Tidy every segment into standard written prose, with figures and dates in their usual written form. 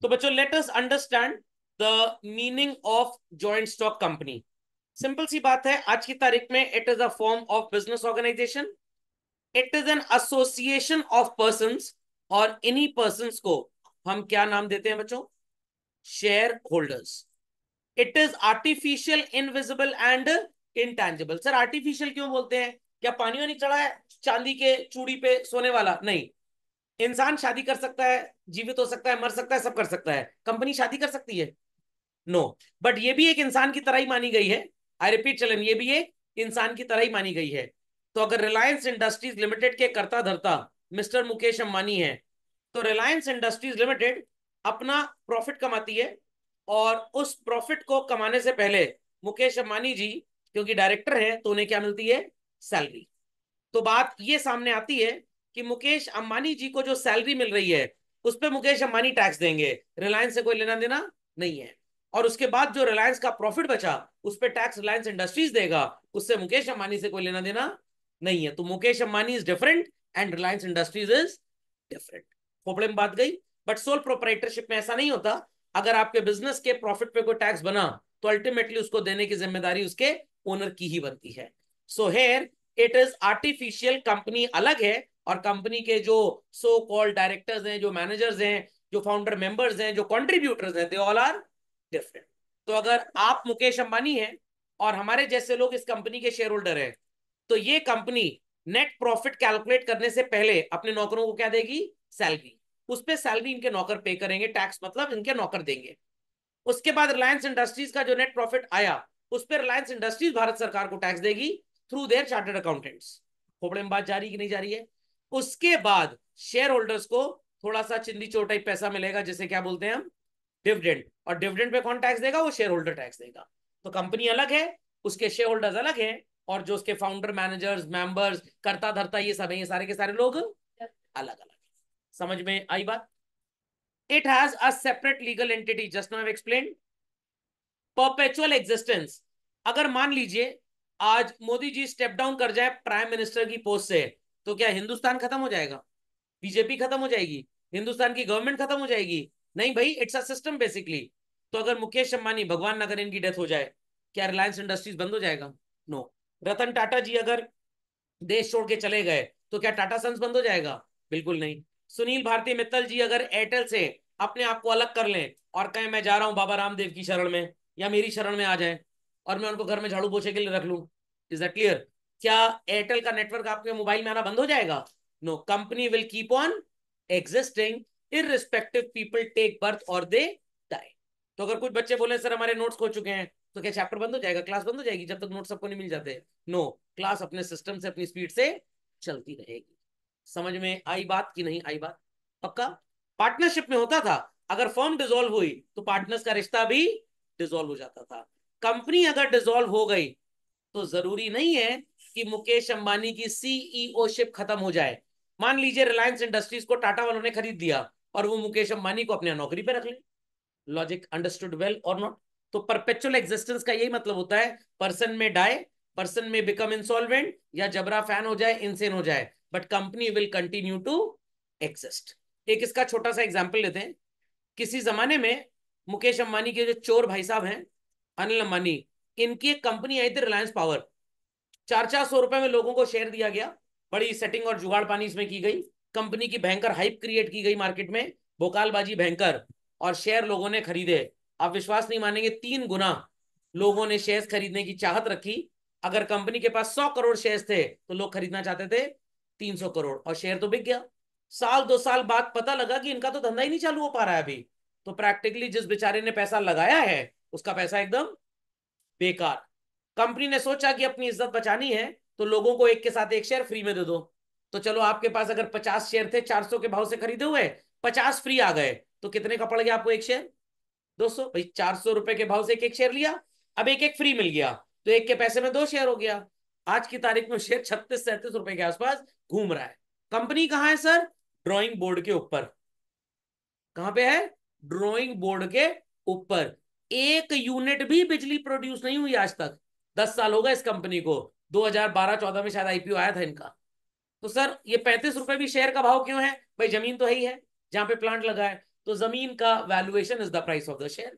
तो बच्चों let us understand the meaning of joint stock company. Simple सी बात है, आज की तारीख में it is a form of business organisation. It is an association of persons, और इन्हीं पर्संस को हम क्या नाम देते हैं बच्चों? Share holders. It is artificial, invisible and intangible. Sir artificial क्यों बोलते हैं? क्या पानी वानी चढ़ा है चांदी के चूड़ी पे सोने वाला? नहीं। इंसान शादी कर सकता है, जीवित हो सकता है, मर सकता है, सब कर सकता है। कंपनी शादी कर सकती है? नो। बट ये भी एक इंसान की तरह ही मानी गई है। आई रिपीट चलन, ये भी एक इंसान की तरह ही मानी गई है। तो अगर रिलायंस इंडस्ट्रीज लिमिटेड के कर्ता धर्ता मिस्टर मुकेश अंबानी है, तो रिलायंस इंडस्ट्रीज लिमिटेड अपना प्रॉफिट कमाती है, और उस प्रॉफिट को कमाने से पहले मुकेश अंबानी जी क्योंकि डायरेक्टर हैं तो उन्हें क्या मिलती है? सैलरी। तो बात ये सामने आती है कि मुकेश अंबानी जी को जो सैलरी मिल रही है उस पर मुकेश अंबानी टैक्स देंगे, रिलायंस से कोई लेना देना नहीं है। और उसके बाद जो रिलायंस का प्रॉफिट बचा उस पर टैक्स रिलायंस इंडस्ट्रीज देगा, उससे मुकेश अंबानी से कोई लेना देना नहीं है। तो Mukesh Ambani is different and Reliance Industries is different. खोपड़े में बात गई। बट सोल प्रोप्राइटरशिप में ऐसा नहीं होता। अगर आपके बिजनेस के प्रॉफिट पे कोई टैक्स बना तो अल्टीमेटली उसको देने की जिम्मेदारी उसके ओनर की ही बनती है। So here it is artificial, company अलग है, और कंपनी के जो सो कॉल्ड डायरेक्टर्स हैं, जो मैनेजर्स हैं, जो फाउंडर मेंबर्स हैं, जो कंट्रीब्यूटर्स हैं, दे ऑल आर डिफरेंट। तो अगर आप मुकेश अंबानी हैं और हमारे जैसे लोग इस कंपनी के शेयर होल्डर हैं, तो ये कंपनी नेट प्रॉफिट कैलकुलेट करने से पहले अपने नौकरों को क्या देगी? सैलरी। उस पर सैलरी इनके नौकर पे करेंगे, टैक्स मतलब इनके नौकर देंगे। उसके बाद रिलायंस इंडस्ट्रीज का जो नेट प्रॉफिट आया उस पर रिलायंस इंडस्ट्रीज भारत सरकार को टैक्स देगी थ्रू देयर चार्टर्ड अकाउंटेंट्स। खोपड़े में बात जा रही कि नहीं जा रही है? उसके बाद शेयर होल्डर्स को थोड़ा सा चिंदी चोटाई पैसा मिलेगा, जिसे क्या बोलते हैं हम? डिविडेंड। और डिविडेंड पे कौन टैक्स देगा? वो शेयर होल्डर टैक्स देगा। तो कंपनी अलग है, उसके शेयर होल्डर्स अलग हैं, और जो उसके फाउंडर मैनेजर्स मेंबर्स करता धरता ये सब है, ये सारे के सारे लोग अलग अलग। समझ में आई बात? It has a separate legal entity, just now I explain. Perpetual existence. अगर मान लीजिए आज मोदी जी स्टेप डाउन कर जाए प्राइम मिनिस्टर की पोस्ट से, तो क्या हिंदुस्तान खत्म हो जाएगा? बीजेपी खत्म हो जाएगी? हिंदुस्तान की गवर्नमेंट खत्म हो जाएगी? नहीं भाई, इट्स अ सिस्टम बेसिकली। तो अगर मुकेश अंबानी, भगवान ना करे, इनकी डेथ हो जाए, क्या रिलायंस इंडस्ट्रीज बंद हो जाएगा? नो। रतन टाटा जी अगर देश छोड़ के चले गए तो क्या टाटा सन्स बंद हो जाएगा? बिल्कुल नहीं। सुनील भारती मित्तल जी अगर एयरटेल से अपने आप को अलग कर लें और कहें मैं जा रहा हूं बाबा रामदेव की शरण में, या मेरी शरण में आ जाए, और मैं उनको घर में झाड़ू पोछे के लिए रख लूं, इज दैट क्लियर? क्या एयरटेल का नेटवर्क आपके मोबाइल में आना बंद हो जाएगा? No, company will keep on existing irrespective people take birth और दे डाई। तो अगर कुछ बच्चे बोले सर हमारे नोट्स खो चुके हैं, तो क्या चैप्टर बंद हो जाएगा, क्लास बंद हो जाएगी जब तक नोट्स सबको नहीं मिल जाते? नो, क्लास अपने सिस्टम से अपनी स्पीड से चलती रहेगी। समझ में आई बात कि नहीं आई बात? पक्का? पार्टनरशिप में होता था, अगर फर्म डिसॉल्व हुई तो पार्टनर्स का रिश्ता भी डिसॉल्व हो जाता था। कंपनी अगर डिसॉल्व हो गई तो जरूरी नहीं है कि मुकेश अंबानी की सीईओ शिप खत्म हो जाए। मान लीजिए रिलायंस इंडस्ट्रीज को टाटा वालों ने खरीद दिया और वो मुकेश अंबानी को अपने नौकरी पे रख ले। लॉजिक अंडरस्टूड वेल और नॉट? तो परपेचुअल एग्जिस्टेंस का यही मतलब होता है, पर्सन में डाई, पर्सन में बिकम इंसॉल्वेंट, या जबरा फैन हो जाए, इनसेन हो जाए, but company will continue to exist. एक इसका छोटा सा एग्जांपल लेते हैं। किसी जमाने में मुकेश अंबानी के जो चोर भाई साहब हैं, अनिल अंबानी, इनकी एक कंपनी आई थी रिलायंस पावर। 400-400 रुपए में लोगों को शेयर दिया गया। बड़ी सेटिंग और जुगाड़ पानी इसमें की गई। कंपनी की भयंकर हाइप क्रिएट की गई मार्केट में, भोकालबाजी भयंकर, और शेयर लोगों ने खरीदे। आप विश्वास नहीं मानेंगे, 3 गुना लोगों ने शेयर खरीदने की चाहत रखी। अगर कंपनी के पास 100 करोड़ शेयर थे तो लोग खरीदना चाहते थे 300 करोड़, और शेयर तो बिक गया। साल 2 साल बाद पता लगा कि इनका तो धंधा ही नहीं चालू हो पा रहा है अभी। तो प्रैक्टिकली जिस बेचारे ने पैसा लगाया है उसका पैसा एकदम बेकार। कंपनी ने सोचा कि अपनी इज्जत बचानी है तो लोगों को एक के साथ एक शेयर फ्री में दे दो। तो चलो आपके पास अगर 50 शेयर थे 400 के भाव से खरीदे हुए, 50 फ्री आ गए, तो कितने का पड़ गया आपको एक शेयर? 200। भाई 400 रुपए के भाव से एक एक शेयर लिया, अब एक एक फ्री मिल गया, तो एक के पैसे में 2 शेयर हो गया। आज की तारीख में शेयर 36-37 रुपए के आसपास घूम रहा है। कंपनी कहाँ है सर? ड्रॉइंग बोर्ड के ऊपर। कहां पे है? ड्रॉइंग बोर्ड के ऊपर। एक यूनिट भी बिजली प्रोड्यूस नहीं हुई आज तक। 10 साल हो गए इस कंपनी को। 2012-14 में शायद आईपीओ आया था इनका। तो सर ये 35 रुपए भी शेयर का भाव क्यों है? भाई जमीन तो है ही है जहां पे प्लांट लगा है। तो जमीन का valuation is the price of the share.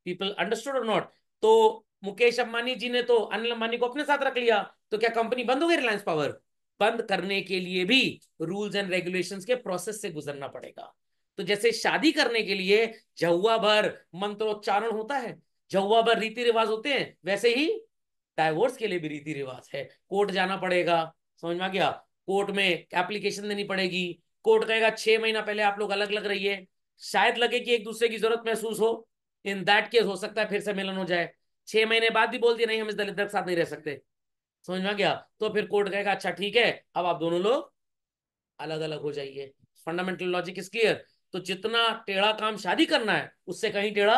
People understood और नॉट? तो मुकेश अंबानी जी ने तो अनिल अंबानी को अपने साथ रख लिया, तो क्या कंपनी बंद हो गई रिलायंस पावर? बंद करने के लिए भी रूल्स एंड रेगुलेशंस के प्रोसेस से गुजरना पड़ेगा। तो जैसे शादी करने के लिए जहुआ भर मंत्रोच्चारण होता है, जहुआ भर रीति रिवाज होते हैं, वैसे ही डाइवोर्स के लिए भी रीति रिवाज है। कोर्ट जाना पड़ेगा, समझ में आ गया? कोर्ट में एप्लीकेशन देनी पड़ेगी। कोर्ट कहेगा 6 महीना पहले आप लोग अलग अलग रहिए, शायद लगे कि एक दूसरे की जरूरत महसूस हो, इन दैट केस हो सकता है फिर से मिलन हो जाए। 6 महीने बाद भी बोल दिया नहीं हम इस दलित के साथ नहीं रह सकते, समझ में आ गया? तो फिर कोर्ट कहेगा अच्छा ठीक है, अब आप दोनों लोग अलग अलग हो जाइए। Fundamental logic is clear. तो जितना टेढ़ा काम शादी करना है, उससे कहीं टेढ़ा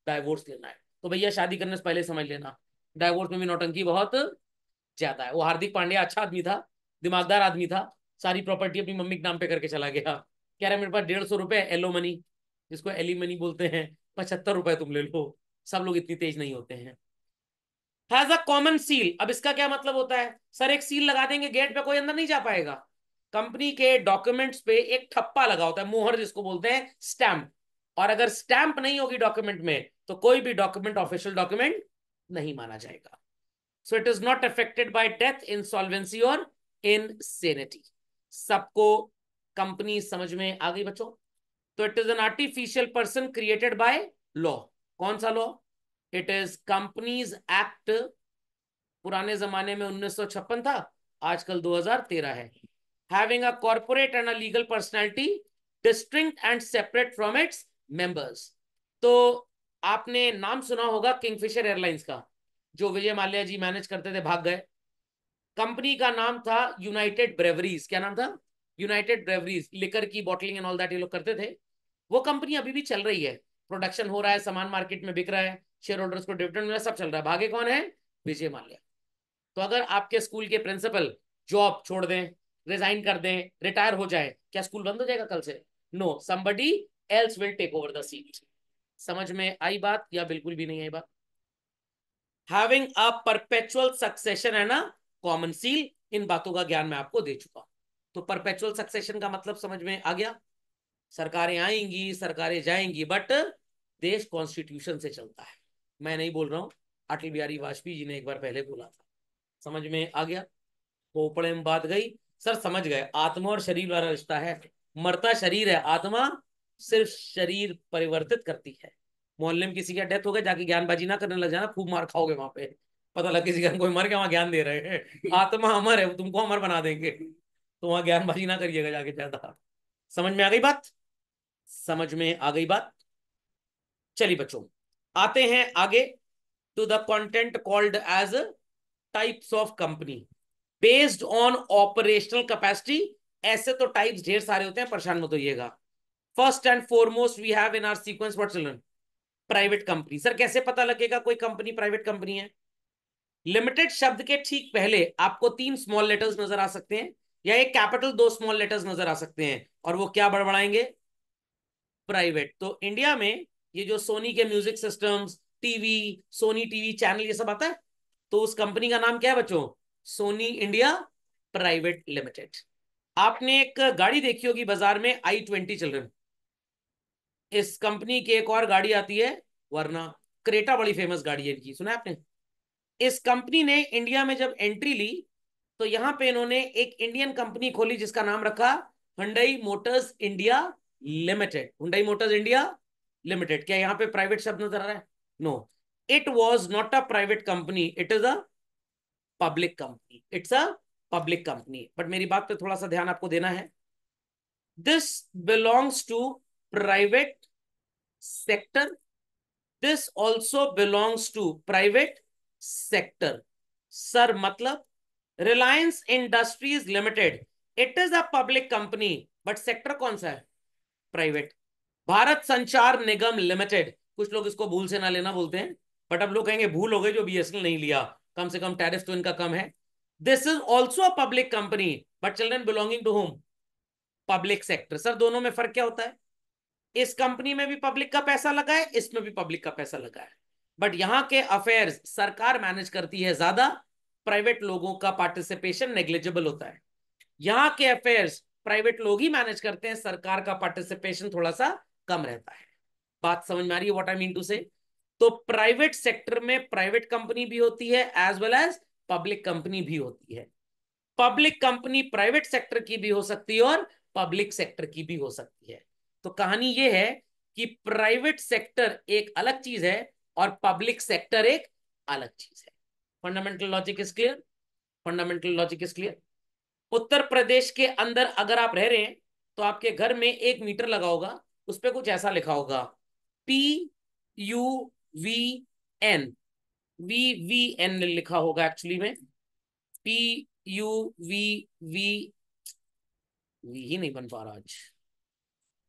डाइवोर्स लेना है। तो भैया शादी करने से पहले समझ लेना, डाइवोर्स में भी नौटंकी बहुत ज्यादा है। वो हार्दिक पांड्या अच्छा आदमी था, दिमागदार आदमी था, सारी प्रॉपर्टी अपनी मम्मी के नाम पे करके चला गया। कह रहा मेरे पास 150 रुपए एलो मनी, जिसको एली मनी बोलते हैं, 75 रुपए तुम ले लो। सब लोग इतनी तेज नहीं होते हैं। Has a common seal. अब इसका क्या मतलब होता है? सर एक सील लगा देंगे गेट पे, कोई अंदर नहीं जा पाएगा। कंपनी के डॉक्यूमेंट्स पे एक ठप्पा लगा होता है, मोहर जिसको बोलते हैं, स्टैंप। और अगर स्टैंप नहीं होगी डॉक्यूमेंट में, तो कोई भी डॉक्यूमेंट ऑफिशियल डॉक्यूमेंट नहीं माना जाएगा। So it is not affected by death, insolvency और इनसेनिटी। सबको कंपनी समझ में आ गई बच्चों? तो it is an artificial person created by law. कौन सा law? It is companies act. पुराने जमाने में 1956 था, आजकल 2013 है। Having a corporate and a legal personality distinct and separate from its members. तो आपने नाम सुना होगा किंगफिशर एयरलाइंस का, जो विजय माल्या जी मैनेज करते थे, भाग गए। कंपनी का नाम था यूनाइटेड ब्रेवरीज। क्या नाम था? United breweries. लिकर की बॉटलिंग एंड ऑल दैट ये लोग करते थे। वो कंपनी अभी भी चल रही है, प्रोडक्शन हो रहा है, सामान मार्केट में बिक रहा है, शेयर होल्डर्स को डिविडेंड मिल रहा है, सब चल रहा है। भागे कौन है? विजय माल्या। तो अगर आपके स्कूल के प्रिंसिपल जॉब छोड़ दें, रिजाइन कर दें, रिटायर हो जाए, क्या स्कूल बंद हो जाएगा कल से? No, somebody else will take over the seat. समझ में आई बात या बिल्कुल भी नहीं आई बात? हैविंग अ परपेचुअल सक्सेशन है ना, कॉमन सील। इन बातों का ज्ञान मैं आपको दे चुका हूं। तो परपेचुअल सक्सेशन का मतलब समझ में आ गया? सरकारें आएंगी, सरकारें जाएंगी, बट देश कॉन्स्टिट्यूशन से चलता है। मैं नहीं बोल रहा हूं, अटल बिहारी वाजपेयी जी ने एक बार पहले बोला था। समझ में आ गया? खोपड़े में बात गई। सर समझ गए, आत्मा और शरीर वाला रिश्ता है। मरता शरीर है, आत्मा सिर्फ शरीर परिवर्तित करती है। मोहल्ले में किसी का डेथ हो गया, जाके ज्ञानबाजी ना करने लग जाना, खूब मार खाओगे वहां पे। पता लग किसी का कोई मर गया, वहां ज्ञान दे रहे हैं, आत्मा अमर है, वो तुमको अमर बना देंगे। तो वहां ज्ञानबाजी ना करिएगा जाके ज्यादा। समझ में आ गई बात? समझ में आ गई बात? चलिए बच्चों, आते हैं आगे to the content called as types of company based on operational capacity. ऐसे तो टाइप्स ढेर सारे होते हैं, परेशान मत होइएगा। First and foremost we have in our sequence what children? Private company. Sir कैसे पता लगेगा कोई कंपनी प्राइवेट कंपनी है? लिमिटेड शब्द के ठीक पहले आपको 3 स्मॉल लेटर्स नजर आ सकते हैं, या एक कैपिटल 2 स्मॉल लेटर्स नजर आ सकते हैं, और वो क्या बड़बड़ाएंगे? प्राइवेट। तो इंडिया में ये जो सोनी के music systems, TV, Sony TV channel, ये सब आता है, तो उस कंपनी का नाम क्या है बच्चों? Soni India private limited. आपने एक गाड़ी देखी होगी बाजार में, i20 चिल्ड्रन। इस कंपनी की एक और गाड़ी आती है, वरना। क्रेटा बड़ी फेमस गाड़ी है इनकी, सुना है आपने? इस कंपनी ने इंडिया में जब एंट्री ली, तो यहां पे इन्होंने एक इंडियन कंपनी खोली जिसका नाम रखा Hyundai motors India limited. Hyundai motors India limited. क्या यहां पे प्राइवेट शब्द नजर आ रहा है? No, it was not a private company, it is a public company. It's a public company. But मेरी बात पे थोड़ा सा ध्यान आपको देना है। This belongs to private sector, this also belongs to private sector. Sir मतलब Reliance industries limited, it is a public company, but sector कौन सा है? प्राइवेट। भारत संचार निगम लिमिटेड, कुछ लोग इसको भूल से ना लेना बोलते हैं, बट अब लोग कहेंगे भूल हो गई जो बीएसएनएल नहीं लिया, कम से कम टैरिफ तो इनका कम है। This is also a public company, but children belonging to whom? Public sector. Sir दोनों में फर्क क्या होता है? इस कंपनी में भी पब्लिक का पैसा लगा है, इसमें भी पब्लिक का पैसा लगा है, बट यहां के अफेयर्स सरकार मैनेज करती है ज्यादा, प्राइवेट लोगों का पार्टिसिपेशन नेग्लिजिबल होता है। यहाँ के अफेयर्स प्राइवेट लोग ही मैनेज करते हैं, सरकार का पार्टिसिपेशन थोड़ा सा कम रहता है। बात समझ में आ रही है what I mean to say? तो प्राइवेट सेक्टर में प्राइवेट कंपनी भी होती है as well as public company भी होती है। पब्लिक कंपनी प्राइवेट सेक्टर की भी हो सकती है और पब्लिक सेक्टर की भी हो सकती है। तो कहानी यह है कि प्राइवेट सेक्टर एक अलग चीज है और पब्लिक सेक्टर एक अलग चीज है। Fundamental logic is clear? Fundamental logic is clear? Uttar Pradesh के अंदर अगर आप रह रहे हैं तो आपके घर में एक मीटर लगा होगा, उस पर कुछ ऐसा लिखा होगा, PUVN। VVN लिखा होगा एक्चुअली में, PUVV, वी ही नहीं बन पा रहा आज,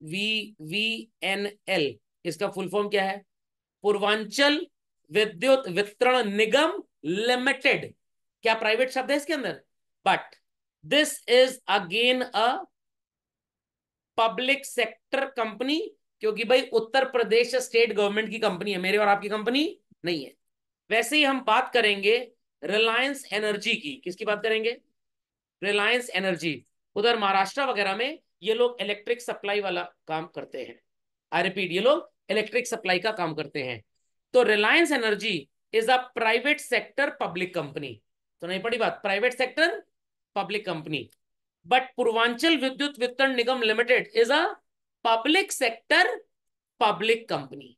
VVNL। इसका फुल फॉर्म क्या है? पूर्वांचल विद्युत वितरण निगम लिमिटेड। क्या प्राइवेट शब्द है इसके अंदर? But this is again a public sector company, क्योंकि भाई उत्तर प्रदेश स्टेट गवर्नमेंट की कंपनी है, मेरे और आपकी कंपनी नहीं है। वैसे ही हम बात करेंगे रिलायंस एनर्जी की। किसकी बात करेंगे? रिलायंस एनर्जी। उधर महाराष्ट्र वगैरह में ये लोग इलेक्ट्रिक सप्लाई वाला काम करते हैं। आई रिपीट, ये लोग इलेक्ट्रिक सप्लाई का काम करते हैं। तो Reliance energy is a private sector public company. तो नहीं पड़ी बात? Private sector public company. But Purvanchal Vidyut Vitaran Nigam limited is a public sector public company.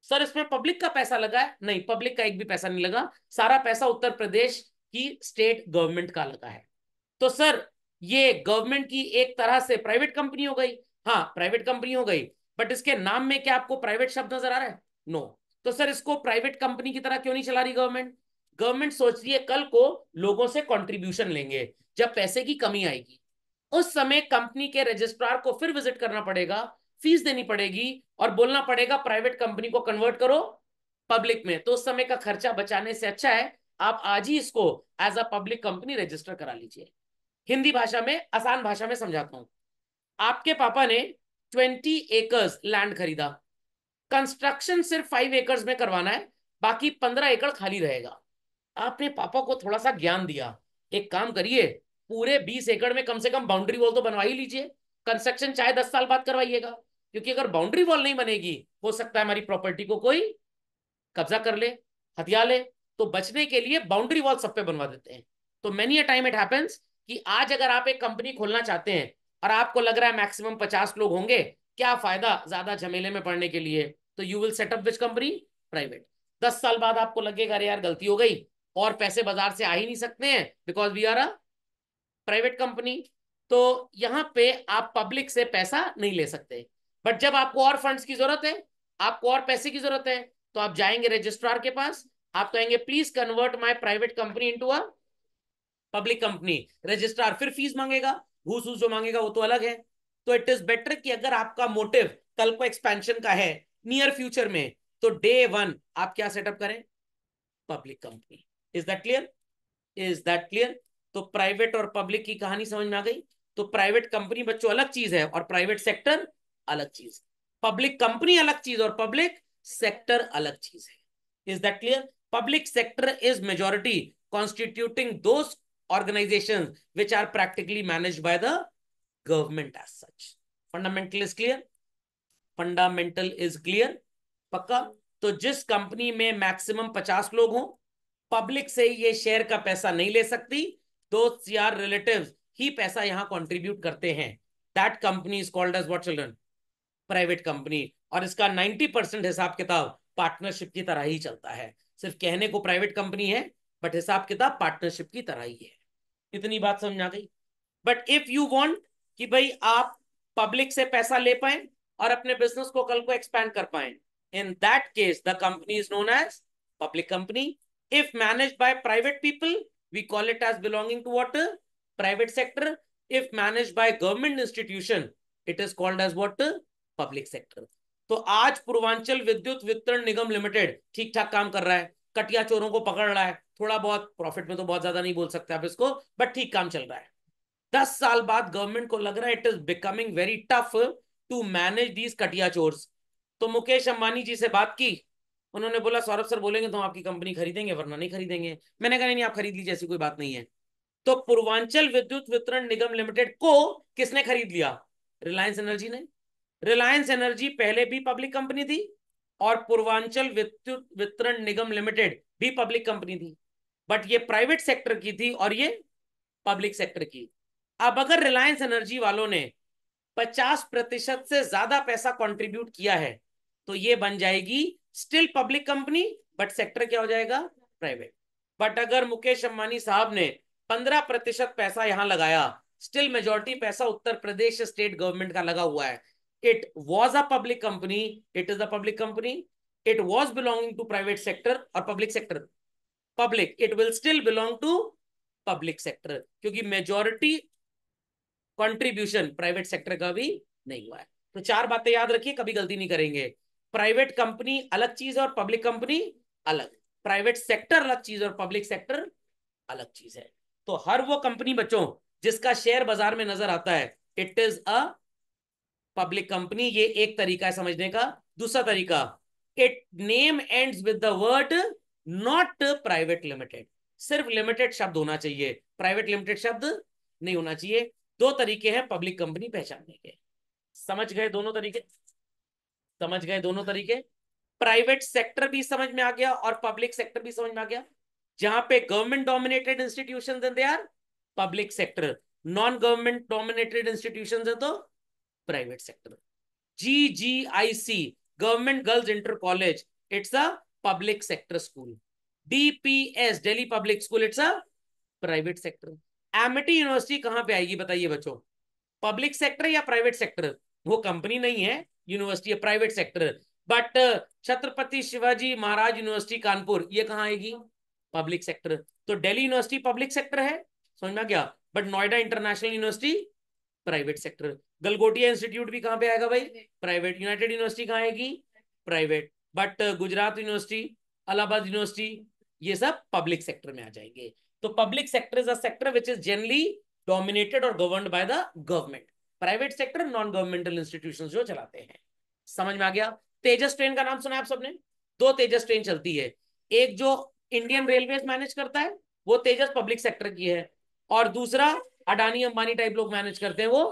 Sir इसमें पब्लिक का पैसा लगा है? नहीं, पब्लिक का एक भी पैसा नहीं लगा, सारा पैसा उत्तर प्रदेश की स्टेट गवर्नमेंट का लगा है। तो सर ये गवर्नमेंट की एक तरह से प्राइवेट कंपनी हो गई। हाँ प्राइवेट कंपनी हो गई, बट इसके नाम में क्या आपको प्राइवेट शब्द नजर आ रहा है? नो। तो सर इसको प्राइवेट कंपनी की तरह क्यों नहीं चला रही गवर्नमेंट? गवर्नमेंट सोच रही है कल को लोगों से कंट्रीब्यूशन लेंगे, जब पैसे की कमी आएगी उस समय कंपनी के रजिस्ट्रार को फिर विजिट करना पड़ेगा, फीस देनी पड़ेगी और बोलना पड़ेगा प्राइवेट कंपनी को कन्वर्ट करो पब्लिक में। तो उस समय का खर्चा बचाने से अच्छा है आप आज ही इसको as a public company register करा लीजिए। हिंदी भाषा में, आसान भाषा में समझाता हूं। आपके पापा ने 20 एकड़ लैंड खरीदा, कंस्ट्रक्शन सिर्फ 5 एकड़ में करवाना है, बाकी 15 एकड़ खाली रहेगा। आपने पापा को थोड़ा सा ज्ञान दिया, एक काम करिए पूरे 20 एकड़ में कम से कम बाउंड्री वॉल तो बनवा ही लीजिए, कंस्ट्रक्शन चाहे 10 साल बाद करवाइएगा, क्योंकि अगर बाउंड्री वॉल नहीं बनेगी हो सकता है हमारी प्रॉपर्टी को कोई कब्जा कर ले, हथिया ले। तो बचने के लिए बाउंड्री वॉल सब पे बनवा देते हैं। तो many a time it happens कि आज अगर आप एक कंपनी खोलना चाहते हैं और आपको लग रहा है मैक्सिमम 50 लोग होंगे, क्या फायदा ज्यादा झमेले में पड़ने के लिए, तो you will set up which company? Private. 10 साल बाद आपको लगेगा अरे यार गलती हो गई और पैसे बाजार से आ ही नहीं सकते हैं because we are a private company. तो यहां पे आप पब्लिक से पैसा नहीं ले सकते। बट जब आपको और फंड्स की जरूरत है, आपको और पैसे की जरूरत है, तो आप जाएंगे रजिस्ट्रार के पास, आप कहेंगे please convert my private company into a public company. Registrar फिर फीस मांगेगा, घूस घूस जो मांगेगा वो तो अलग है। तो इट इज बेटर कि अगर आपका मोटिव कल को एक्सपेंशन का है नियर फ्यूचर में, तो डे वन आप क्या सेटअप करें? Public company. Is that clear? Is that clear? तो प्राइवेट और पब्लिक की कहानी समझ में आ गई। तो प्राइवेट कंपनी बच्चों अलग चीज है और प्राइवेट सेक्टर अलग चीज, पब्लिक कंपनी अलग चीज और पब्लिक सेक्टर अलग चीज है। Is that clear? Public sector is majority constituting those organisation which are practically managed by the government as such. Fundamental is clear? Fundamental is clear? पक्का? तो जिस कंपनी में मैक्सिमम 50 लोग हों, पब्लिक से ये शेयर का पैसा नहीं ले सकती, दोस्त यार रिलेटिव्स ही पैसा यहां कंट्रीब्यूट करते हैं, that company is called as what children? Private company. और इसका 90% हिसाब किताब पार्टनरशिप की तरह ही चलता है। सिर्फ कहने को प्राइवेट कंपनी है बट हिसाब किताब पार्टनरशिप की तरह ही है। इतनी बात समझ आ गई? बट इफ यू वांट कि भाई आप पब्लिक से पैसा ले पाए और अपने बिजनेस को कल को एक्सपैंड कर पाए, in that case the company is known as public company. If managed by private people we call it as belonging to what? Private sector. If managed by government institution it is called as what? Public sector. तो आज Purvanchal Vidyut Vitaran Nigam limited ठीक ठाक काम कर रहा है, कटिया चोरों को पकड़ रहा है, थोड़ा बहुत प्रॉफिट में तो बहुत ज्यादा नहीं बोल सकते आप इसको, बट ठीक काम चल रहा है। 10 साल बाद गवर्नमेंट को लग रहा है it is becoming very tough to manage these कटिया चोर्स। तो मुकेश अंबानी जी से बात की, उन्होंने बोला सौरभ सर बोलेंगे तो हम आपकी कंपनी खरीदेंगे वरना नहीं खरीदेंगे। मैंने कहा नहीं आप खरीद लीजिए, ऐसी कोई बात नहीं है। तो पूर्वांचल विद्युत वितरण निगम लिमिटेड को किसने खरीद लिया? रिलायंस एनर्जी ने। रिलायंस एनर्जी पहले भी पब्लिक कंपनी थी और पूर्वांचल विद्युत वितरण निगम लिमिटेड भी पब्लिक कंपनी थी, बट ये प्राइवेट सेक्टर की थी और ये पब्लिक सेक्टर की। अब अगर रिलायंस एनर्जी वालों ने 50% से ज्यादा पैसा कंट्रीब्यूट किया है तो ये बन जाएगी still public company, but sector क्या हो जाएगा, प्राइवेट। बट अगर मुकेश अंबानी साहब ने 15% पैसा यहां लगाया, स्टिल मेजोरिटी पैसा उत्तर प्रदेश स्टेट गवर्नमेंट का लगा हुआ है। It was a public company, it is a public company, it was belonging to private sector और public sector public, it will still belong to public sector, क्योंकि मेजोरिटी कंट्रीब्यूशन प्राइवेट सेक्टर का भी नहीं हुआ है। तो चार बातें याद रखिए, कभी गलती नहीं करेंगे। प्राइवेट कंपनी अलग चीज है और पब्लिक कंपनी अलग, प्राइवेट सेक्टर अलग चीज और पब्लिक सेक्टर अलग चीज है। तो हर वो कंपनी बच्चों जिसका शेयर बाजार में नजर आता है, it is a public company. ये एक तरीका है समझने का। दूसरा तरीका, it name ends with the word not private limited, सिर्फ लिमिटेड शब्द होना चाहिए, प्राइवेट लिमिटेड शब्द नहीं होना चाहिए। दो तरीके हैं पब्लिक कंपनी पहचानने के। समझ गए दोनों तरीके, समझ गए दोनों तरीके। प्राइवेट सेक्टर भी समझ में आ गया और पब्लिक सेक्टर भी समझ में आ गया। जहां पे government dominated institution they are public sector, non government dominated institution है तो private sector. GGIC, government girls inter college, it's a public sector school. DPS, Delhi public school, it's a private sector. Amity university कहां पे आएगी बताइए बच्चों, public sector या private sector? वो company नहीं है, यूनिवर्सिटी है, private sector. But Chhatrapati Shivaji Maharaj university Kanpur, ये कहां आएगी, पब्लिक सेक्टर। तो दिल्ली यूनिवर्सिटी पब्लिक सेक्टर है, समझ में आ गया, but Noida international university private sector. Galgotia institute भी कहां पे आएगा भाई, प्राइवेट। यूनाइटेड यूनिवर्सिटी कहां आएगी, private. But Gujarat university, Allahabad university, ये सब पब्लिक सेक्टर में आ जाएंगे। तो public sector is a sector which is generally dominated और governed by the government. Private sector non governmental institution जो चलाते हैं। समझ में आ गया। तेजस ट्रेन का नाम सुना है आप सबने? दो तेजस ट्रेन चलती है, एक जो इंडियन रेलवे मैनेज करता है वो तेजस पब्लिक सेक्टर की है, और दूसरा अडानी अंबानी टाइप लोग मैनेज करते हैं वो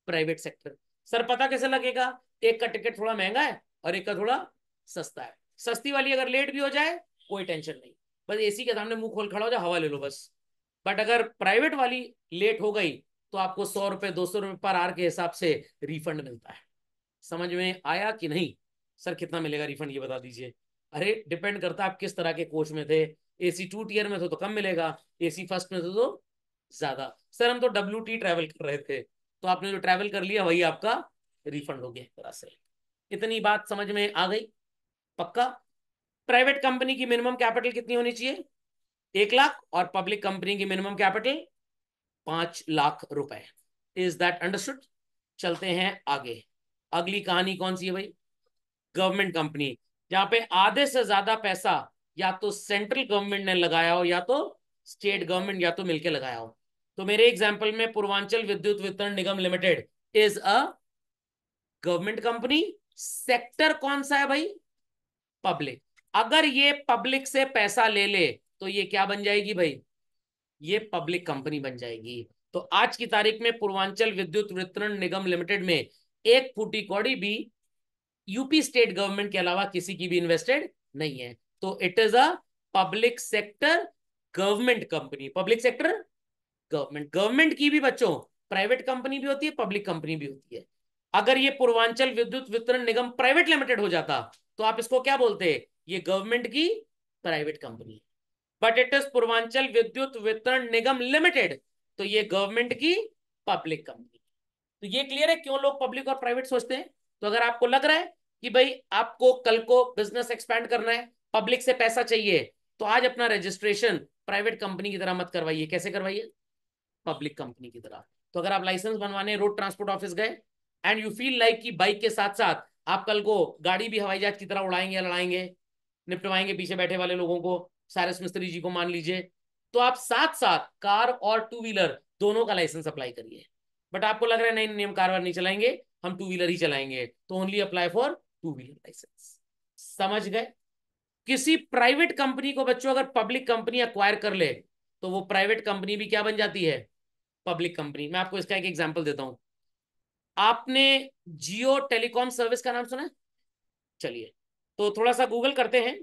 प्राइवेट सेक्टर। सर पता कैसे लगेगा? एक का टिकट थोड़ा महंगा है और एक का थोड़ा सस्ता है। सस्ती वाली अगर लेट भी हो जाए कोई टेंशन नहीं, बस एसी के सामने मुंह खोल खड़ा हो जाए, हवा ले लो बस। बट अगर प्राइवेट वाली लेट हो गई तो आपको 100 रुपए 200 रुपए पर आवर के हिसाब से रिफंड मिलता है। समझ में आया कि नहीं? सर कितना मिलेगा रिफंड ये बता दीजिए। अरे डिपेंड करता है आप किस तरह के कोच में थे। AC 2 टियर में तो कम मिलेगा, AC फर्स्ट में तो ज्यादा। सर हम तो WT ट्रैवल कर रहे थे, तो आपने जो ट्रैवल कर लिया वही आपका रिफंड हो गया एक तरह से। इतनी बात समझ में आ गई? पक्का? प्राइवेट कंपनी की मिनिमम कैपिटल कितनी होनी चाहिए? 1 लाख, और पब्लिक कंपनी की मिनिमम कैपिटल 5 लाख रुपए। Is that understood? चलते हैं आगे। अगली कहानी कौन सी है भाई? गवर्नमेंट कंपनी, जहां पे आधे से ज्यादा पैसा या तो सेंट्रल गवर्नमेंट ने लगाया हो या तो स्टेट गवर्नमेंट या तो मिलकर लगाया हो। तो मेरे एग्जांपल में Purvanchal Vidyut Vitaran Nigam limited is a government company. Sector कौन सा है भाई? पब्लिक। अगर ये पब्लिक से पैसा ले ले तो ये क्या बन जाएगी भाई? ये पब्लिक कंपनी बन जाएगी। तो आज की तारीख में पूर्वांचल विद्युत वितरण निगम लिमिटेड में एक फूटी कौड़ी भी यूपी स्टेट गवर्नमेंट के अलावा किसी की भी इन्वेस्टेड नहीं है। तो it is a public sector government company. Public sector government, government की भी बच्चों प्राइवेट कंपनी भी होती है, पब्लिक कंपनी भी होती है। अगर ये पूर्वांचल विद्युत वितरण निगम प्राइवेट लिमिटेड हो जाता तो आप इसको क्या बोलते? ये गवर्नमेंट की private company. But it is Purvanchal Vidyut Vitaran Nigam limited, तो ये गवर्नमेंट की पब्लिक कंपनी। तो ये क्लियर है क्यों लोग पब्लिक और प्राइवेट सोचते हैं। तो अगर आपको लग रहा है कि भाई आपको कल को बिजनेस एक्सपैंड करना है, पब्लिक से पैसा चाहिए, तो आज अपना रजिस्ट्रेशन प्राइवेट कंपनी की तरह मत करवाइए। कैसे करवाइए? पब्लिक कंपनी की तरह। तो अगर आप लाइसेंस बनवाने रोड ट्रांसपोर्ट ऑफिस गए एंड यू फील लाइक कि बाइक के साथ साथ आप कल को गाड़ी भी हवाई जहाज की तरह उड़ाएंगे या लड़ाएंगे, निपटवाएंगे पीछे बैठे वाले लोगों को, सारिस मिस्त्री जी को मान लीजिए, तो आप साथ साथ कार और टू व्हीलर दोनों का लाइसेंस अप्लाई करिए। बट आपको लग रहा है नहीं नहीं हम कार वार नहीं चलाएंगे, हम टू व्हीलर ही चलाएंगे, तो only apply for two wheeler licence. समझ गए? किसी प्राइवेट कंपनी को बच्चों अगर पब्लिक कंपनी अक्वायर कर ले तो वो प्राइवेट कंपनी भी क्या बन जाती है? Public company. मैं आपको इसका एक एग्जांपल देता हूं। आपने जियो टेलीकॉम सर्विस का नाम सुना है? चलिए, तो थोड़ा सा गूगल करते हैं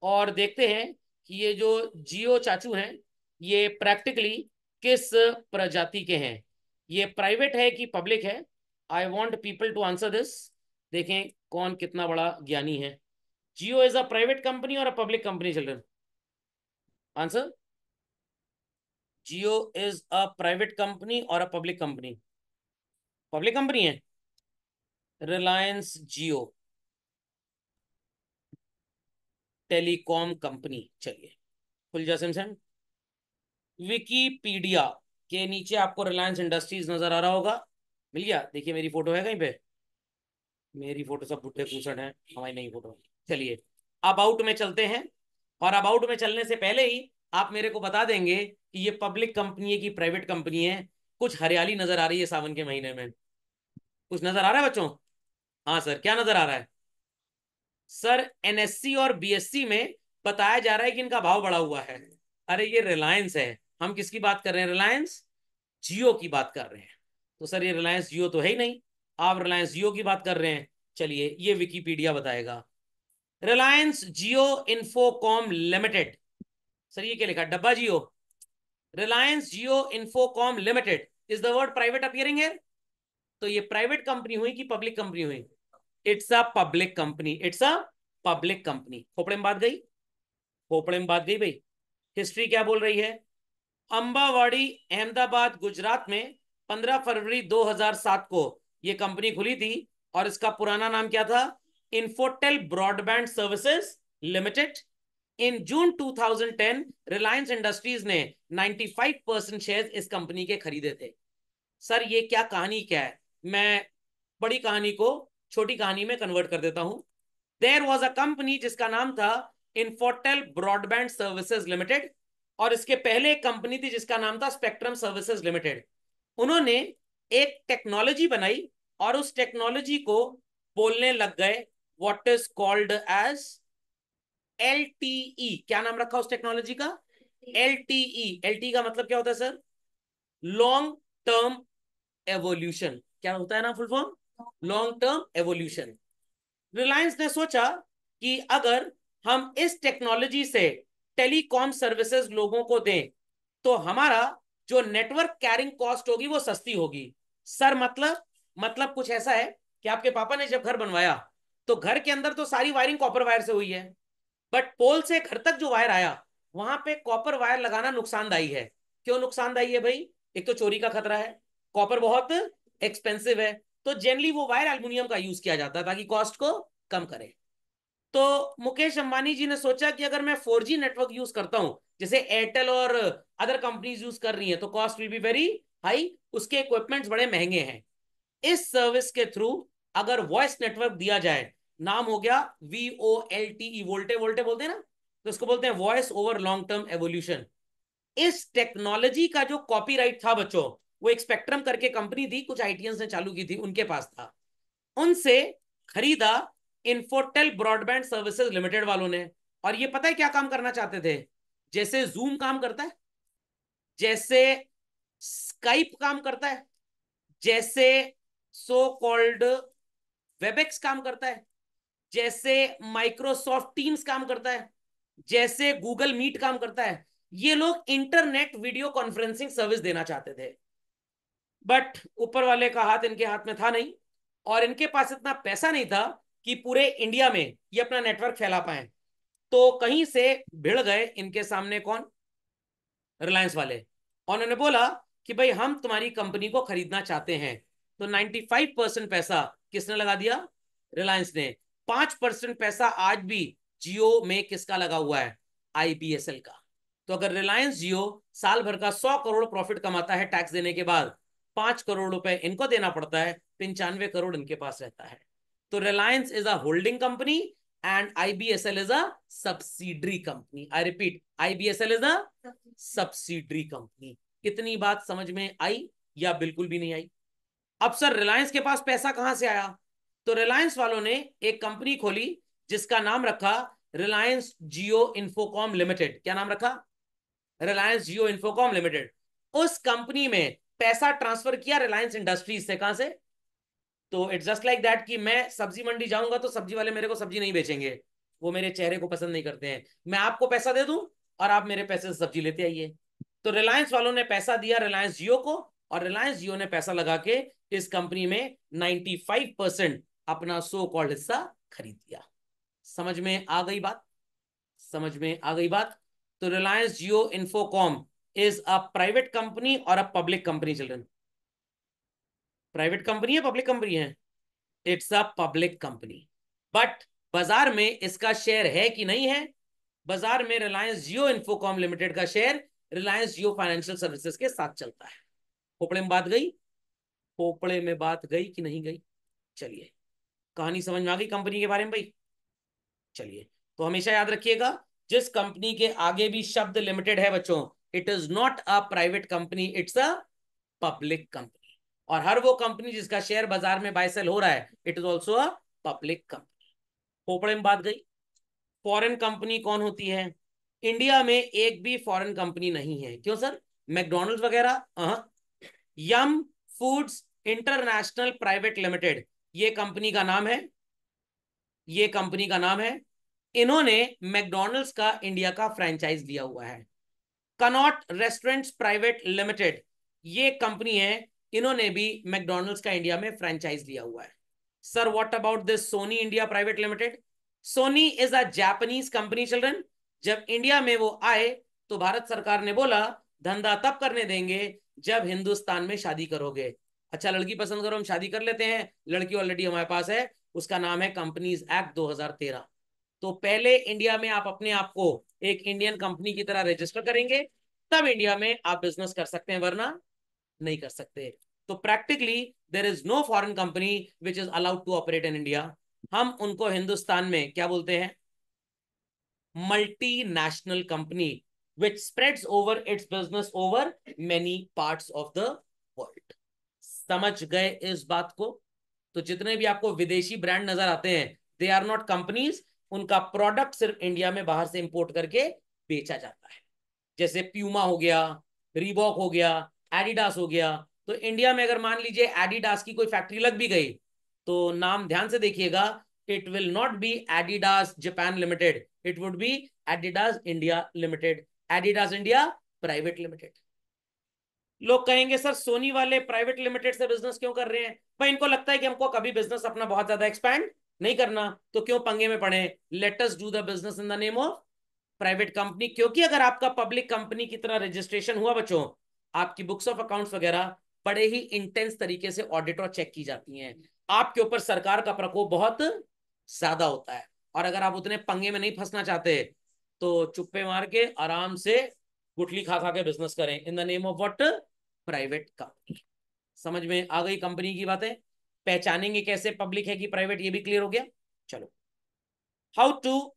और देखते हैं कि ये जो जियो चाचू हैं ये प्रैक्टिकली किस प्रजाति के हैं। ये प्राइवेट है कि पब्लिक है? I want people to answer this. देखें कौन कितना बड़ा ज्ञानी है। Jio is a private company और a public company children? Answer. Jio is a private company और a public company? Public company है। Reliance Jio telecom company. चलिए, खुल जा सिमसन। विकीपीडिया के नीचे आपको रिलायंस इंडस्ट्रीज नजर आ रहा होगा। मिल गया? देखिए मेरी फोटो है कहीं पे? मेरी फोटो सब बुढ़े पूसण है, हमारी नहीं फोटो। चलिए, अबाउट में चलते हैं। और अबाउट में चलने से पहले ही आप मेरे को बता देंगे कि ये पब्लिक कंपनी है कि प्राइवेट कंपनी है। कुछ हरियाली नजर आ रही है सावन के महीने में? कुछ नजर आ रहा है बच्चों? हाँ सर, क्या नजर आ रहा है? सर, एनएससी और बीएससी में बताया जा रहा है कि इनका भाव बढ़ा हुआ है। अरे ये रिलायंस है। हम किसकी बात कर रहे हैं? रिलायंस जियो की बात कर रहे हैं। तो सर ये रिलायंस जियो तो है ही नहीं, आप रिलायंस जियो की बात कर रहे हैं। चलिए, ये विकीपीडिया बताएगा। Reliance Jio Infocomm limited. Sir ये क्या लिखा? डब्बा Jio. Reliance Jio Infocomm limited is the word private appearing है। तो ये प्राइवेट कंपनी हुई कि पब्लिक कंपनी हुई? It's a public company. It's a public company. खोपड़े में बात गई? खोपड़े में बात गई भाई। हिस्ट्री क्या बोल रही है? अंबावाड़ी, अहमदाबाद, गुजरात में 15 फरवरी 2007 को ये कंपनी खुली थी। और इसका पुराना नाम क्या था? Infotel broadband services limited. In June 2010 Reliance Industries ने 95% शेयर इस कंपनी के खरीदे थे। सर ये क्या कहानी क्या है? मैं बड़ी कहानी को छोटी कहानी में कन्वर्ट कर देता हूं। देयर वॉज अ कंपनी जिसका नाम था इन्फोटेल ब्रॉडबैंड सर्विसेज लिमिटेड। और इसके पहले एक कंपनी थी जिसका नाम था स्पेक्ट्रम सर्विसेज लिमिटेड। उन्होंने एक टेक्नोलॉजी बनाई और उस टेक्नोलॉजी को बोलने लग गए what is called as LTE. क्या नाम रखा उस टेक्नोलॉजी का? एलटीई। एलटी का मतलब क्या होता है सर? Long term evolution. क्या होता है ना full form? Long term evolution. Reliance ने सोचा कि अगर हम इस टेक्नोलॉजी से टेलीकॉम सर्विसेज लोगों को दें तो हमारा जो नेटवर्क कैरिंग कॉस्ट होगी वो सस्ती होगी। सर मतलब कुछ ऐसा है कि आपके पापा ने जब घर बनवाया तो घर के अंदर तो सारी वायरिंग कॉपर वायर से हुई है, बट पोल से घर तक जो वायर आया वहां पे कॉपर वायर लगाना नुकसानदायी है। क्यों नुकसानदायी है भाई? एक तो चोरी का खतरा है, कॉपर बहुत एक्सपेंसिव है। तो जनरली वो वायर एल्युमिनियम का यूज किया जाता है ताकि कॉस्ट को कम करे। तो मुकेश अंबानी जी ने सोचा कि अगर मैं 4G नेटवर्क यूज करता हूं जैसे एयरटेल और अदर कंपनीज यूज कर रही हैं तो cost will be very high, उसके इक्विपमेंट्स बड़े महंगे हैं। इस सर्विस के थ्रू अगर वॉइस नेटवर्क दिया जाए, नाम हो गया VOLTE, वोल्टे वोल्टे बोलते हैं ना, तो इसको बोलते हैं voice over long term evolution. इस टेक्नोलॉजी का जो कॉपीराइट था बच्चों, वो एक स्पेक्ट्रम करके कंपनी थी, कुछ आईटीएंस ने चालू की थी, उनके पास था। उनसे खरीदा इन्फोटेल ब्रॉडबैंड सर्विसेज लिमिटेड वालों ने। और ये पता है क्या काम करना चाहते थे? जैसे जूम काम करता है, जैसे स्काइप काम करता है, जैसे सो कॉल्ड वेबएक्स काम करता है, जैसे माइक्रोसॉफ्ट टीम्स काम करता है, जैसे गूगल मीट काम करता है, ये लोग इंटरनेट वीडियो कॉन्फ्रेंसिंग सर्विस देना चाहते थे। बट ऊपर वाले का हाथ इनके हाथ में था नहीं, और इनके पास इतना पैसा नहीं था कि पूरे इंडिया में ये अपना नेटवर्क फैला पाए। तो कहीं से भिड़ गए इनके सामने कौन? रिलायंस वाले। और उन्होंने बोला कि भाई हम तुम्हारी कंपनी को खरीदना चाहते हैं। तो 95% पैसा किसने लगा दिया? रिलायंस ने। 5% पैसा आज भी जियो में किसका लगा हुआ है? IBSL का। तो अगर रिलायंस जियो साल भर का 100 करोड़ प्रॉफिट कमाता है टैक्स देने के बाद, 5 करोड़ रुपए इनको देना पड़ता है, 95 करोड़ इनके पास रहता है। तो Reliance is a holding company and IBSL is a subsidiary company. I repeat, IBSL is a subsidiary company. कितनी बात समझ में आई या बिल्कुल भी नहीं आई? अब सर रिलायंस के पास पैसा कहां से आया? तो रिलायंस वालों ने एक कंपनी खोली जिसका नाम रखा रिलायंस जियो इन्फोकॉम लिमिटेड। क्या नाम रखा? Reliance Jio Infocomm limited. उस कंपनी में पैसा ट्रांसफर किया रिलायंस इंडस्ट्रीज से। कहां से? तो इट्स जस्ट लाइक दैट कि मैं सब्जी मंडी जाऊंगा तो सब्जी वाले मेरे को सब्जी नहीं बेचेंगे, वो मेरे चेहरे को पसंद नहीं करते हैं। मैं आपको पैसा दे दूं और आप मेरे पैसे से सब्जी लेते आइए। तो रिलायंस वालों ने पैसा दिया रिलायंस जियो को, और रिलायंस जियो ने पैसा लगा के इस कंपनी में 95% अपना सो कॉल्ड हिस्सा खरीद लिया। समझ में आ गई बात? समझ में आ गई बात? तो Reliance Jio Infocomm is a private company और a public company children? Private company है, पब्लिक कंपनी है? It's a public company. But बाजार में इसका शेयर है कि नहीं है? बाजार में रिलायंस जियो इन्फोकॉम लिमिटेड का शेयर रिलायंस जियो फाइनेंशियल सर्विसेज के साथ चलता है। खोपड़े में बात गई? खोपड़े में बात गई कि नहीं गई? चलिए, कहानी समझ में आ गई कंपनी के बारे में भाई? चलिए, तो हमेशा याद रखिएगा, जिस कंपनी के आगे भी शब्द लिमिटेड है बच्चों, it is not a private company, it's a public company. और हर वो कंपनी जिसका शेयर बाजार में बाय सेल हो रहा है, it is also a public company. खोपड़े में बात गई? फॉरेन कंपनी कौन होती है? इंडिया में एक भी फॉरेन कंपनी नहीं है। क्यों सर? मैकडोनल्ड्स वगैरह? यम फूड्स इंटरनेशनल प्राइवेट लिमिटेड, ये कंपनी का नाम है, ये कंपनी का नाम है। इन्होंने मैकडोनल्ड्स का इंडिया का फ्रेंचाइज लिया हुआ है। कनॉट रेस्टोरेंट्स प्राइवेट लिमिटेड, ये कंपनी है, इन्होंने भी मैकडोनल्ड्स का इंडिया में फ्रेंचाइज लिया हुआ है। Sir what about this Soni India private limited? Soni is a Japanese company children. जब इंडिया में वो आए तो भारत सरकार ने बोला धंधा तब करने देंगे जब हिंदुस्तान में शादी करोगे। अच्छा, लड़की पसंद करो, हम शादी कर लेते हैं, लड़की ऑलरेडी हमारे पास है, उसका नाम है कंपनीज एक्ट 2013। तो पहले इंडिया में आप अपने आप को एक इंडियन कंपनी की तरह रजिस्टर करेंगे, तब इंडिया में आप बिजनेस कर सकते हैं, वरना नहीं कर सकते। तो practically there is no foreign company which is allowed to operate in India. हम उनको हिंदुस्तान में क्या बोलते हैं? Multinational company which spreads over its business over many parts of the world. समझ गए इस बात को? तो जितने भी आपको विदेशी ब्रांड नजर आते हैं, दे आर नॉट कंपनीज, उनका प्रोडक्ट सिर्फ इंडिया में बाहर से इंपोर्ट करके बेचा जाता है। जैसे प्यूमा हो गया, रीबॉक हो गया, एडिडास हो गया। तो इंडिया में अगर मान लीजिए एडिडास की कोई फैक्ट्री लग भी गई, तो नाम ध्यान से देखिएगा, it will not be Adidas Japan limited, it would be Adidas India limited, Adidas India private limited. लोग कहेंगे सर सोनी वाले प्राइवेट लिमिटेड से बिजनेस क्यों कर रहे हैं? भाई इनको लगता है कि हमको कभी बिजनेस अपना बहुत ज्यादा एक्सपैंड नहीं करना, तो क्यों पंगे में पड़े? Let us do the business in the name of private company. क्योंकि अगर आपका पब्लिक कंपनी की तरह रजिस्ट्रेशन हुआ बच्चों, आपकी बुक्स ऑफ अकाउंट्स वगैरह बड़े ही इंटेंस तरीके से ऑडिट और चेक की जाती हैं। आपके ऊपर सरकार का प्रकोप बहुत ज्यादा होता है, और अगर आप उतने पंगे में नहीं फंसना चाहते, तो चुप्पे मार के आराम से गुठली खा खा के बिजनेस करें in the name of what? Private company. समझ में आ गई कंपनी की बातें? पहचानेंगे कैसे पब्लिक है कि प्राइवेट, ये भी क्लियर हो गया। चलो, how to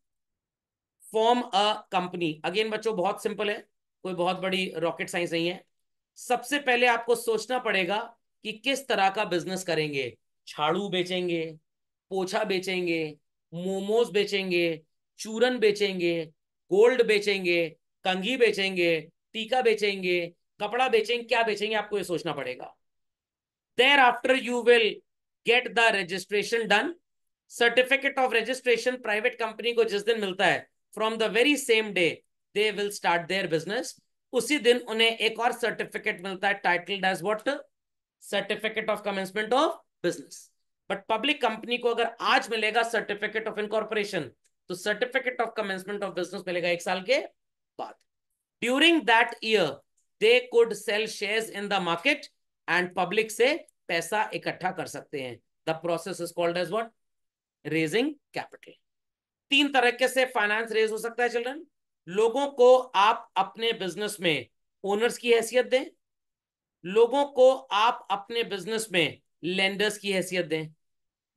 form a company. Again बच्चों बहुत सिंपल है, कोई बहुत बड़ी रॉकेट साइंस नहीं है। सबसे पहले आपको सोचना पड़ेगा कि किस तरह का बिजनेस करेंगे। झाड़ू बेचेंगे, पोछा बेचेंगे, मोमोज बेचेंगे, चूरन बेचेंगे, गोल्ड बेचेंगे, कंघी बेचेंगे, टीका बेचेंगे, कपड़ा बेचेंगे, क्या बेचेंगे, आपको ये सोचना पड़ेगा। Thereafter you will get the registration done. Certificate of registration private company को जिस दिन मिलता है, from the very same day they will start their business. उसी दिन उन्हें एक और सर्टिफिकेट मिलता है, titled as what? Certificate of commencement of business. But public company को अगर आज मिलेगा सर्टिफिकेट ऑफ इनकॉर्पोरेशन, तो certificate of commencement of business मिलेगा 1 साल के बाद। During that year they could sell shares in the market and public से पैसा इकट्ठा कर सकते हैं। The process is called as what? Raising capital. 3 तरीके से फाइनेंस रेज हो सकता है चिल्ड्रन। लोगों को आप अपने बिजनेस में ओनर्स की हैसियत दें, लोगों को आप अपने बिजनेस में लेंडर्स की हैसियत दें।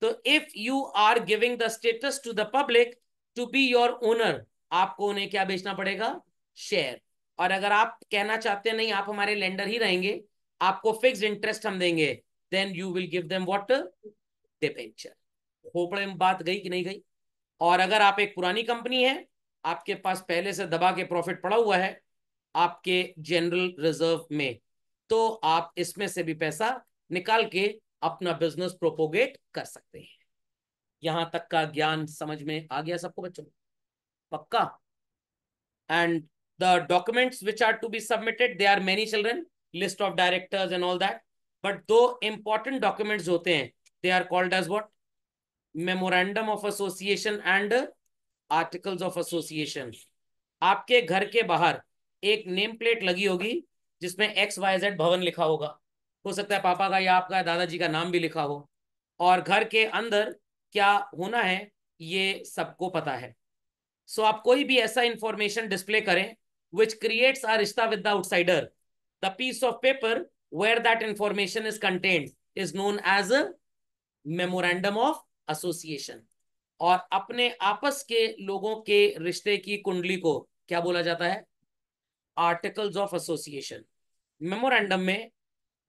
तो if you are giving the status to the public to be your owner, आपको उन्हें क्या बेचना पड़ेगा? शेयर। और अगर आप कहना चाहते हैं नहीं आप हमारे लेंडर ही रहेंगे, आपको फिक्स्ड इंटरेस्ट हम देंगे, then you will give them what? Debenture. खोपड़े में बात गई कि नहीं गई? और अगर आप एक पुरानी कंपनी है, आपके पास पहले से दबा के प्रॉफिट पड़ा हुआ है आपके जनरल रिजर्व में, तो आप इसमें से भी पैसा निकाल के अपना बिजनेस प्रोपोगेट कर सकते हैं। यहां तक का ज्ञान समझ में आ गया सबको बच्चों? पक्का? And the documents which are to be submitted, they are many children, list of directors and all that, but दो important documents होते हैं, they are called as what? Memorandum of association and articles of association. आपके घर के बाहर एक name plate लगी होगी जिसमें XYZ भवन लिखा होगा, हो सकता है पापा का या आपका दादाजी का नाम भी लिखा हो, और घर के अंदर क्या होना है ये सबको पता है। सो आप कोई भी ऐसा इंफॉर्मेशन डिस्प्ले करें विच क्रिएट्स अ रिश्ता with the outsider, the piece of paper where that information is contained is known as memorandum of association. और अपने आपस के लोगों के रिश्ते की कुंडली को क्या बोला जाता है? Articles of association. मेमोरेंडम में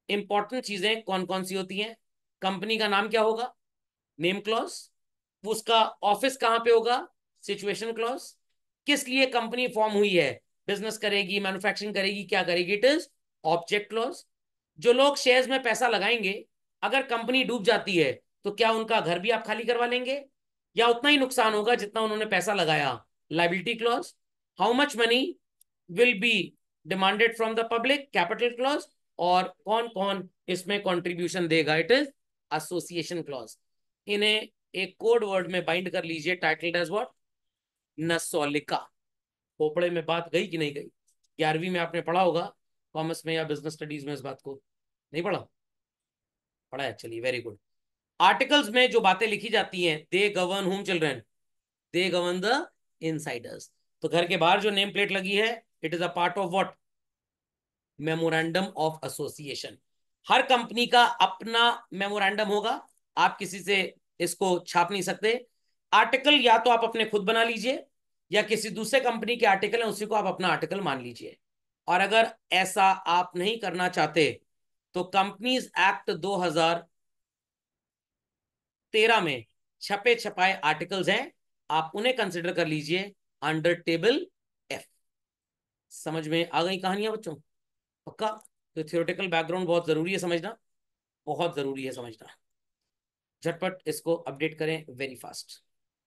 इंपॉर्टेंट चीजें कौन कौन सी होती हैं? कंपनी का नाम क्या होगा? Name clause. उसका ऑफिस कहां पे होगा? Situation clause. किस लिए कंपनी फॉर्म हुई है? बिजनेस करेगी, मैन्युफैक्चरिंग करेगी, क्या करेगी? It is object clause. जो लोग शेयर्स में पैसा लगाएंगे, अगर कंपनी डूब जाती है तो क्या उनका घर भी आप खाली करवा लेंगे, या उतना ही नुकसान होगा जितना उन्होंने पैसा लगाया? Liability clause. How much money will be demanded from the public? Capital clause. और कौन कौन इसमें कंट्रीब्यूशन देगा? It is association clause. इन्हें एक कोड वर्ड में बाइंड कर लीजिए, टाइटल्ड एज व्हाट? नसोलिका। खोपड़े में बात गई कि नहीं गई? 11वीं में आपने पढ़ा होगा, कॉमर्स में या बिजनेस स्टडीज में इस बात को नहीं पढ़ा? पढ़ा है, चलिए वेरी गुड। आर्टिकल्स में जो बातें लिखी जाती हैं, they govern home children? They govern the insiders. तो घर के बाहर जो नेम प्लेट लगी है, it is a part of what? Memorandum of association. हर कंपनी का अपना मेमोरेंडम होगा, आप किसी से इसको छाप नहीं सकते। आर्टिकल या तो आप अपने खुद बना लीजिए, या किसी दूसरे कंपनी के आर्टिकल है उसी को आप अपना आर्टिकल मान लीजिए। और अगर ऐसा आप नहीं करना चाहते तो कंपनीज एक्ट 2013 में छपे छपाए आर्टिकल्स हैं, आप उन्हें कंसिडर कर लीजिए अंडर टेबल F। समझ में आ गई कहानियां बच्चों? पक्का? तो थियोरेटिकल बैकग्राउंड बहुत जरूरी है समझना, बहुत जरूरी है समझना। झटपट इसको अपडेट करें वेरी फास्ट।